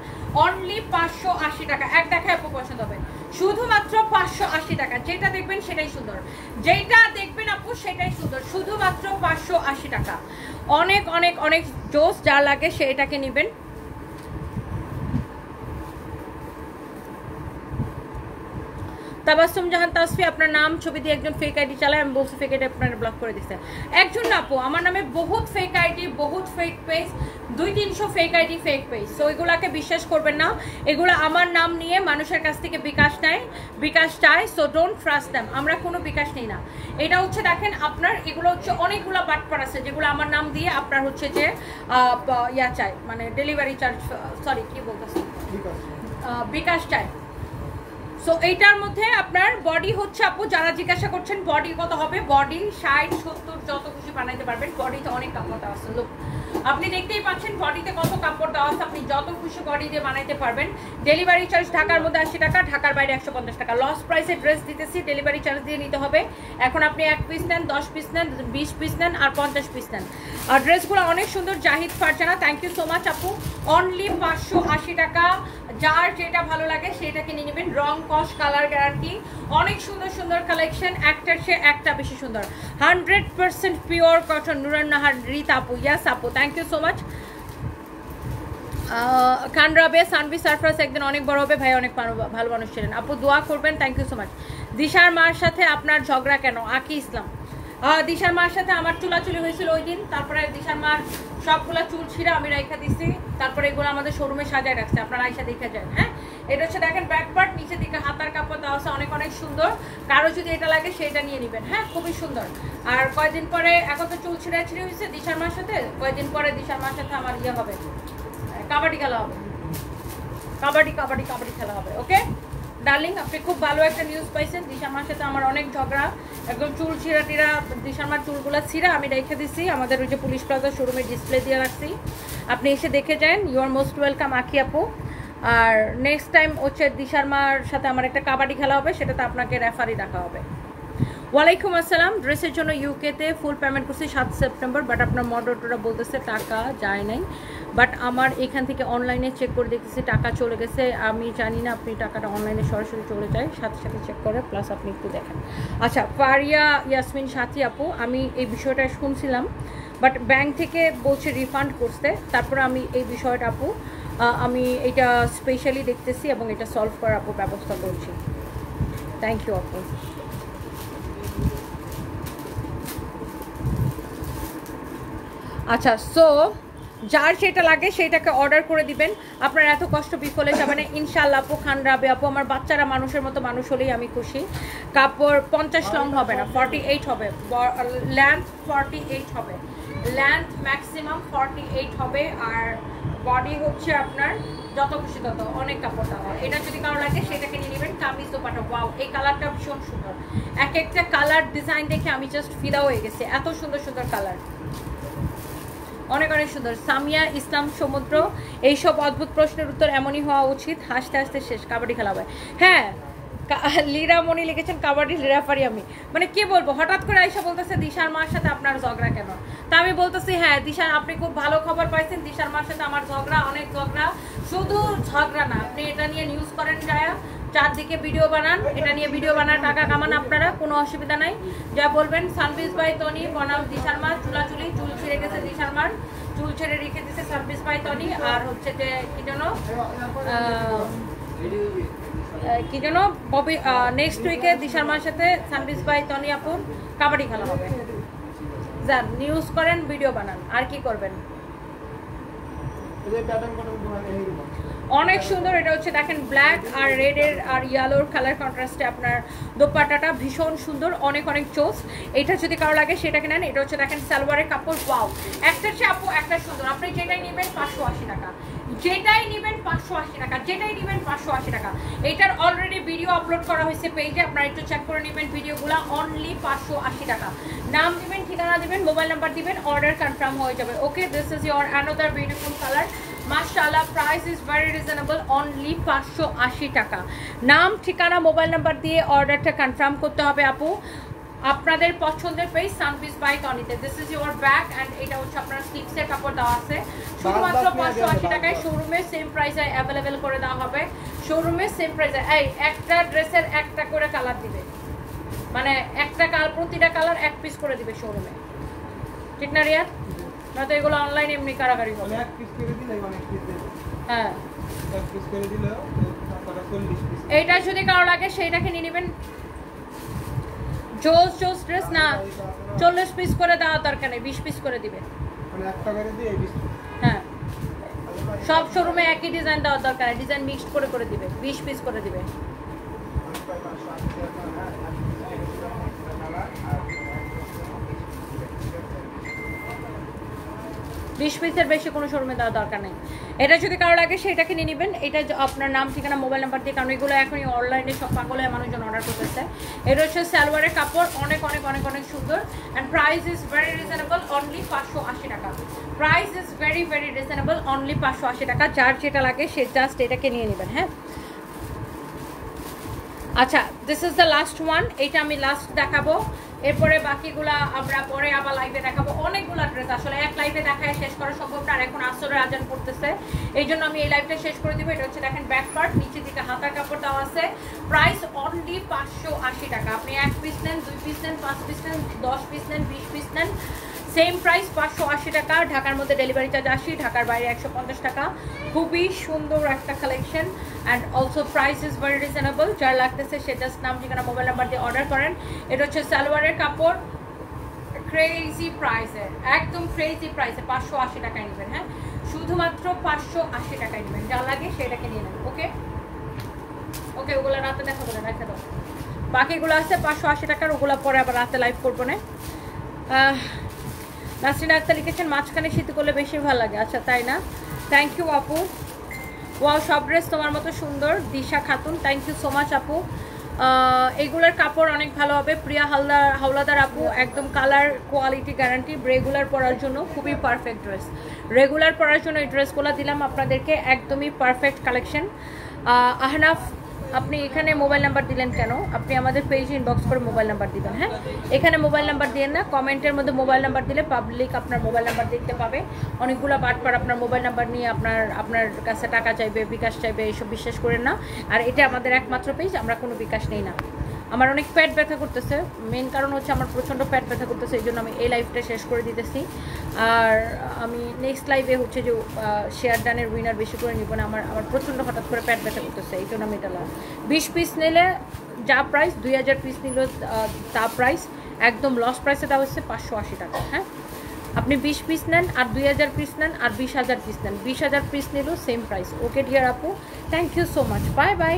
Speaker 1: অনলি 580 টাকা। এক দেখায় আপু পছন্দ হবে, শুধুমাত্র 580 টাকা। যেটা দেখবেন সেটাই সুন্দর, যেটা দেখবেন আপু সেটাই সুন্দর, শুধুমাত্র 580 টাকা। অনেক অনেক অনেক জোস, যা লাগে সে এটাকে নেবেন। তাবাসসুম জাহান তাসফি, আপনার নাম ছবি দিয়ে একজন ফেক আইডি চালায়, আমি বলছি ফেক আইডি আপনারা ব্লক করে দিচ্ছে। একজন না আপু, আমার নামে বহুত ফেক আইডি, বহুত fake page, 200-300 fake ID, fake page. So এগুলাকে বিশ্বাস করবেন না, এগুলো আমার নাম নিয়ে মানুষের কাছ থেকে বিকাশ নেয়, বিকাশ চায়। সো ডোন্ট ট্রাস্ট দ্যাম, আমরা কোনো বিকাশ নেই না। এটা হচ্ছে দেখেন আপনার, এগুলো হচ্ছে অনেকগুলো বাটপার আছে যেগুলো আমার নাম দিয়ে আপনার হচ্ছে যে ইয়া চায়, মানে ডেলিভারি চার্জ, সরি কি বলতেছি, বিকাশ চায়। সো এইটার মধ্যে আপনার বডি হচ্ছে আপু, যারা জিজ্ঞাসা করছেন বডি কত হবে, বডি 60-70 যত খুশি বানাইতে পারবেন। বডিতে অনেক কাপড় দেওয়া আছে, লোক আপনি দেখতেই পাচ্ছেন বডিতে কত কাপড় দেওয়া আছে, আপনি যত খুশি বডি দিয়ে বানাইতে পারবেন। ডেলিভারি চার্জ ঢাকার মধ্যে 80 টাকা, ঢাকার বাইরে 150 টাকা। লস প্রাইসে ড্রেস দিতেছি, ডেলিভারি চার্জ দিয়ে নিতে হবে। এখন আপনি 1 পিস নেন, 10 পিস নেন, 20 পিস নেন, আর 50 পিস নেন। আর ড্রেসগুলো অনেক সুন্দর, Zahid Farzana, thank you so much আপু, অনলি 580 টাকা। যার যেটা ভালো লাগে সেটা কিনে নেবেন, রং কস কালার গ্যারান্টি, অনেক সুন্দর সুন্দর কালেকশন, একটার চেয়ে একটা বেশি সুন্দর। 100% পিওর কটন, নুরান নাহার রিত আপু, ইয়াস আপু, থ্যাংক ইউ সো মাচ। কানরাবে সানভি সারফরাজ একদিন অনেক বড় হবে, ভাই অনেক ভালো মানুষ ছিলেন আপু, দোয়া করবেন, থ্যাংক ইউ সো মাচ। দিশার মার সাথে আপনার ঝগড়া কেন, আকি ইসলাম। দিশার মার সাথে আমার চুলাচুলি হয়েছিল ওই দিন, তারপরে দিশার মার সবগুলো চুল ছিঁড়ে আমি রাইখা দিছি, তারপরে এগুলো আমাদের শোরুমে সাজায় রাখছে, আপনারা আইসা দেখে যান। হ্যাঁ, এটা হচ্ছে দেখেন ব্যাক পার্ট, নিচে দিকে হাতার কাপড় দেওয়া আছে, অনেক অনেক সুন্দর। কারো যদি এটা লাগে সেটা নিয়ে নেবেন, হ্যাঁ খুবই সুন্দর। আর কয়েকদিন পরে, এখন তো চুল ছিঁড়ে হয়েছে দিশার মার সাথে, কয়েকদিন পরে দিশার মার সাথে আমার ইয়ে হবে, কাবাডি খেলা হবে, কাবাডি কাবাডি কাবাডি খেলা হবে। ওকে ডার্লিং, আপনি খুব ভালো একটা নিউজ পাইছেন। দিশামার সাথে আমার অনেক ঝগড়া, একদম চুল ছিঁড়া টিরা, দিশামার চুলগুলা ছিঁড়া আমি রেখে দিছি, আমাদের ওই যে পুলিশ প্লাজা শোরুমে ডিসপ্লে দিয়ে রাখছি, আপনি এসে দেখে যান। ইউ আর মোস্ট ওয়েলকাম আকি আপু। আর নেক্সট টাইম হচ্ছে দিশামার সাথে আমার একটা কাবাডি খেলা হবে, সেটাতে আপনাকে রেফারি রাখা হবে। ওয়ালাইকুম আসসালাম। ড্রেসের জন্য ইউকেতে ফুল পেমেন্ট করছি 7 সেপ্টেম্বর, বাট আপনার মডারেটররা বলতেছে টাকা যায় নাই, বাট আমার এখান থেকে অনলাইনে চেক করে দেখতেছি টাকা চলে গেছে। আমি জানি না আপনি টাকাটা অনলাইনে সরাসরি চলে যায়, সাথে সাথে চেক করে, প্লাস আপনি একটু দেখেন। আচ্ছা, ফারিয়া ইয়াসমিন সাথী আপু, আমি এই বিষয়টা শুনছিলাম, বাট ব্যাংক থেকে বলছে রিফান্ড করতে, তারপরে আমি এই বিষয়টা আপু আমি এটা স্পেশালি দেখতেছি এবং এটা সলভ করার আপু ব্যবস্থা করছি। থ্যাংক ইউ আপু। আচ্ছা, সো যার যেটা লাগে সেটাকে অর্ডার করে দিবেন, আপনার এত কষ্ট বিফলে যাবে না ইনশাআল্লাহ আপু। খান রাবে আপু, আমার বাচ্চারা মানুষের মতো মানুষ হলেই আমি খুশি। কাপড় 50 লং হবে না, 48 হবে, লেন্থ 48 হবে, লেন্থ ম্যাক্সিমাম 48 হবে, আর বডি হচ্ছে আপনার যত খুশি তত, অনেক কাপড় দেওয়া। এটা যদি কারো লাগে সেটাকে নিয়ে নেবেন। কামিজ দোপাটা, ওয়াও এই কালারটা ভীষণ সুন্দর, এক একটা কালার ডিজাইন দেখে আমি জাস্ট ফিদা হয়ে গেছি, এত সুন্দর সুন্দর কালার, অনেক অনেক সুন্দর। সামিয়া ইসলাম সমুদ্র, এইসব অদ্ভুত প্রশ্নের উত্তর এমনই হওয়া উচিত, হাসতে হাসতে শেষ, কাবাডি খেলা হবে। হ্যাঁ, লীরামণি লিখেছেন কাবাডি রেফারি আমি, মানে কি বলবো, হঠাৎ করে আইসা বলতেছে দিশার মার সাথে আপনার ঝগড়া কেন, তা আমি বলতেছি হ্যাঁ দিশার, আপনি খুব ভালো খবর পাইছেন, দিশার মার সাথে আমার ঝগড়া, অনেক ঝগড়া, শুধু ঝগড়া না, আপনি এটা নিয়ে নিউজ করেন, যায় চারদিকে ভিডিও বানান, এটা নিয়ে ভিডিও বানান, টাকা কামান, আপনারা কোনো অসুবিধা নাই। যা বলবেন সানবিজ বাই তনি বনাম দিশার মার, চুলাচুলি, চুল ছিঁড়ে গেছে দিশার মার, চুল ছেড়ে রেখে দিচ্ছে সানবিজ বাই তনি, আর হচ্ছে যে কি যেন ববি, নেক্সট উইকে দিশার মার সাথে সানবিজ বাই তনি আপুর কাবাডি খেলা হবে। যান নিউজ করেন, ভিডিও বানান, আর কি করবেন। অনেক সুন্দর। এটা হচ্ছে দেখেন ব্ল্যাক আর রেডের আর ইয়েলোর কালার কন্ট্রাস্টে আপনার দোপাট্টাটা ভীষণ সুন্দর, অনেক অনেক চোস। এটা যদি কারো লাগে সেটাকে নেন। এটা হচ্ছে দেখেন সালোয়ারের কাপড়, ওয়াও, একটার চেয়ে আপু একটা সুন্দর। আপনি যেটাই নেবেন 580 টাকা, যেটাই নেবেন 580 টাকা, যেটাই নেবেন 580 টাকা। এটার অলরেডি ভিডিও আপলোড করা হয়েছে পেজে, আপনারা একটু চেক করে নেবেন ভিডিওগুলো। অনলি 580 টাকা। নাম দিবেন, ঠিকানা দিবেন, মোবাইল নাম্বার দিবেন, অর্ডার কনফার্ম হয়ে যাবে। Okay, this is your another beautiful colour. মাশাআল্লাহ, price is very reasonable, only 580 টাকা। নাম, ঠিকানা, মোবাইল নাম্বার দিয়ে অর্ডারটা কনফার্ম করতে হবে আপু। আপনাদের পছন্দের পেজ সানপিস বাই তনিতে। This is your bag and এটা হচ্ছে আপনার স্লিপসের কাপড় দেওয়া আছে শুধুমাত্র 580 টাকায়। শোরুমে সেম প্রাইসে অ্যাভেলেবেল করে দেওয়া হবে, শোরুমে সেম প্রাইসে। এই একটা ড্রেসের একটা করে কালার দিবে, মানে একটা কালার, প্রতিটা কালার এক পিস করে দিবে শোরুমে, ঠিক না রিয়াদ? নয়তো এগুলো অনলাইনে এমনি কারাকারি হবে। এক পিস করে দিলে অনেক পিস দেবে। হ্যাঁ, এক পিস করে দিলে আপনারা 40 পিস। এইটা যদি কারো লাগে সেইটাকে নিয়ে নেবেন। জোস জোস ড্রেস না 40 পিস করে দেওয়ার দরকার নেই, 20 পিস করে দিবে, মানে একটা করে দিয়ে 20 পিস। হ্যাঁ, সব শোরুমে একই ডিজাইন দেওয়ার দরকার নেই, ডিজাইন মিক্সড করে করে দিবে, 20 পিস করে দিবে। 20 পিসের বেশি কোনো শোরুমে দেওয়ার দরকার নেই। এটা যদি কারো লাগে সেটাকে নিয়ে নেবেন। এটা আপনার নাম, ঠিকানা, মোবাইল নাম্বার দিয়ে, কারণ এগুলো এখনই অনলাইনে সব পাগল হয়ে মানুষজন অর্ডার করতেছে। এটা হচ্ছে সালোয়ারের কাপড়, অনেক অনেক অনেক অনেক সুন্দর and price is very reasonable, only 580 টাকা। Price is very very reasonable, only 580 টাকা। যার যেটা লাগে সে জাস্ট এটাকে নিয়ে নেবেন। হ্যাঁ, আচ্ছা, this is the last one. এইটা আমি লাস্ট দেখাবো, এরপরে বাকিগুলা আমরা পরে আবার লাইভে দেখাবো। অনেকগুলো ড্রেস আসলে এক লাইভে দেখায় শেষ করা সম্ভব না, আর এখন আসরের আজান পড়তেছে, এই জন্য আমি এই লাইভটা শেষ করে দিব। এটা হচ্ছে দেখেন ব্যাক পার্ট, নিচের দিকে হাতার কাপড় দেওয়া আছে। প্রাইস অনলি 580 টাকা। আপনি 1 পিস নেন, 2 পিস নেন, 5 পিস নেন, 10 পিস নেন, 20 পিস নেন, সেম প্রাইস 580 টাকা। ঢাকার মধ্যে ডেলিভারি চার্জ 80, ঢাকার বাইরে 150 টাকা। খুবই সুন্দর একটা collection and also price is very reasonable. যার লাগতেছে সে জাস্ট নাম, ঠিকানা, মোবাইল নাম্বার দিয়ে অর্ডার করেন। এটা হচ্ছে সালোয়ারের কাপড়, ক্রেজি প্রাইসে, একদম ক্রেজি প্রাইসে 580 টাকায় নেবেন। হ্যাঁ, শুধুমাত্র 580 টাকায় নেবেন। যা লাগে সেটাকে নিয়ে নেবেন। ওকে ওকে, ওগুলো রাতে দেখাবো না, রেখে দাও। বাকিগুলো আছে 580 টাকার, ওগুলো পরে আবার রাতে লাইভ করবো না। নাসরিন আক্তার লিখেছেন মাঝখানে শীত করলে বেশি ভালো লাগে। আচ্ছা, তাই না? থ্যাংক ইউ আপু। ওয়াও, সব ড্রেস তোমার মতো সুন্দর। Disha Khatun, thank you so much আপু। এইগুলোর কাপড় অনেক ভালো হবে। প্রিয়া হাওলাদার আপু, একদম কালার কোয়ালিটি গ্যারান্টি। রেগুলার পরার জন্য খুবই পারফেক্ট ড্রেস, রেগুলার পরার জন্য এই ড্রেসগুলো দিলাম আপনাদেরকে, একদমই পারফেক্ট কালেকশন। আহনাফ, আপনি এখানে মোবাইল নাম্বার দিলেন কেন? আপনি আমাদের পেজে ইনবক্স করে মোবাইল নাম্বার দিবেন। হ্যাঁ, এখানে মোবাইল নাম্বার দিয়েন না, কমেন্টের মধ্যে মোবাইল নাম্বার দিলে পাবলিক আপনার মোবাইল নাম্বার দেখতে পাবে। অনেকগুলো বাটপার আপনার মোবাইল নাম্বার নিয়ে আপনার কাছে টাকা চাইবে, বিকাশ চাইবে, এসব বিশ্বাস করেন না। আর এটা আমাদের একমাত্র পেজ, আমরা কোনো বিকাশ নেই না। আমার অনেক পেট ব্যথা করতেছে, মেন কারণ হচ্ছে আমার প্রচণ্ড পেট ব্যথা করতেছে, এই জন্য আমি এই লাইভটা শেষ করে দিতেছি। আর আমি নেক্সট লাইভে হচ্ছে যে শেয়ার ডানের উইনার বেশি করে নিব না। আমার প্রচণ্ড হঠাৎ করে পেট ব্যথা করতেছে, এই জন্য আমি এটা 20 পিস নিলে যা প্রাইস, 2000 পিস নিলে তা প্রাইস, একদম লস প্রাইসে দেওয়া হচ্ছে 580 টাকা। হ্যাঁ, আপনি 20 পিস নেন আর 2000 পিস নেন আর 20,000 পিস নেন, 20,000 পিস নিলেও সেম প্রাইস। ওকে ডিয়ার আপু, thank you so much, bye by.